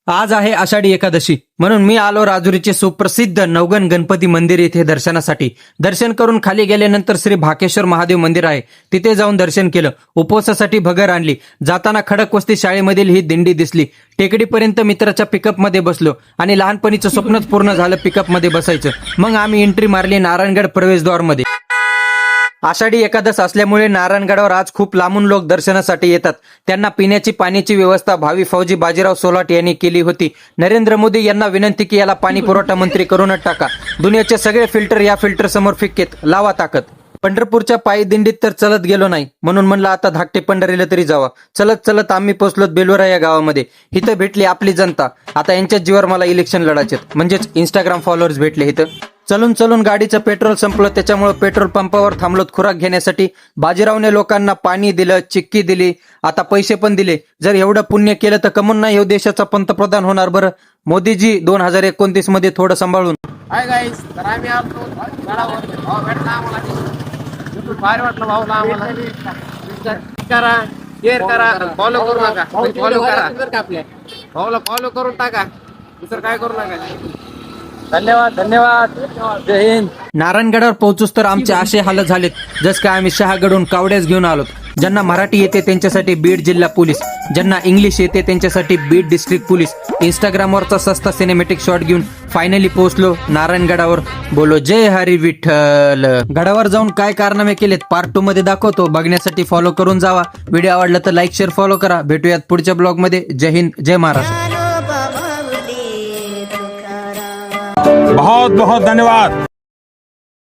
आज आहे आषाढी एकादशी, म्हणून मी आलो राजुरीचे सुप्रसिद्ध नवगण गणपती मंदिर येथे दर्शनासाठी। दर्शन करून खाली गेल्यानंतर श्री भाकेश्वर महादेव मंदिर आहे, तिथे जाऊन दर्शन केलं। उपवासासाठी भगर आणली। जाताना खडकवस्ती शाळेमधील ही दिंडी दिसली। टेकडीपर्यंत मित्राच्या पिकअपमध्ये बसलो आणि लहानपणीचं स्वप्नच पूर्ण झालं पिकअपमध्ये बसायचं। मग आम्ही एंट्री मारली नारायणगड प्रवेशद्वारमध्ये। आषाढी एकादश असल्यामुळे नारायणगडावर आज खूप लांबून लोक दर्शनासाठी येतात। त्यांना पिण्याची पाण्याची व्यवस्था भावी फौजी बाजीराव सोलाट यांनी केली होती। नरेंद्र मोदी यांना विनंती की याला पाणी पुरवठा मंत्री करूनच टाका। दुनियाचे सगळे फिल्टर या फिल्टर समोर फिक्केत, लावा ताकद। पंढरपूरच्या पायी दिंडीत तर चलत गेलो नाही, म्हणून म्हणलं आता धाकटे पंढरीला तरी जावा। चलत चलत आम्ही पोहोचलो बेलोरा या गावामध्ये। इथं भेटली आपली जनता। आता यांच्याच जीवावर मला इलेक्शन लढायचे, म्हणजेच इंस्टाग्राम फॉलोअर्स भेटले इथं। चलून चलून गाडीचं पेट्रोल संपलं, त्याच्यामुळे पेट्रोल पंपावर थांबलोत खुराक घेण्यासाठी। बाजीरावने लोकांना पाणी दिलं, चिक्की दिली, आता पैसे पण दिले। जर एवढं पुण्य केलं तर कमून नाही देशाचा पंतप्रधान होणार बरं मोदीजी 2029 मध्ये थोडं सांभाळून। हाय गाईस, तर आम्ही आलो गडावर। भाऊ भेटला आम्हाला, भारी वाटलं भाऊला आम्हाला। करा, शेअर करा, फॉलो करू नका, फॉलो करा भाऊला, फॉलो करून टाका, दुसरं काय करू नका। धन्यवाद धन्यवाद, जय हिंद। नारायणगडावर पोहोचूस तर आमचे असे हाल झालेत जस काय आम्ही शहागडून कावड्याच घेऊन आलो। ज्यांना मराठी येते त्यांच्यासाठी बीड जिल्हा पोलीस, ज्यांना इंग्लिश येते त्यांच्यासाठी बीड डिस्ट्रिक्ट पोलीस। इंस्टाग्रामवरचा सस्ता सिनेमॅटिक शॉट घेऊन फायनली पोहोचलो नारायणगडावर। बोलो जय हरी विठ्ठल। गडावर जाऊन काय कारनामे केलेत पार्ट 2 मध्ये दाखवतो, बघण्यासाठी फॉलो करून जावा। व्हिडिओ आवडला तर लाईक शेअर फॉलो करा। भेटूयात पुढच्या ब्लॉग मध्ये। जय हिंद, जय महाराष्ट्र। बहुत बहुत धन्यवाद।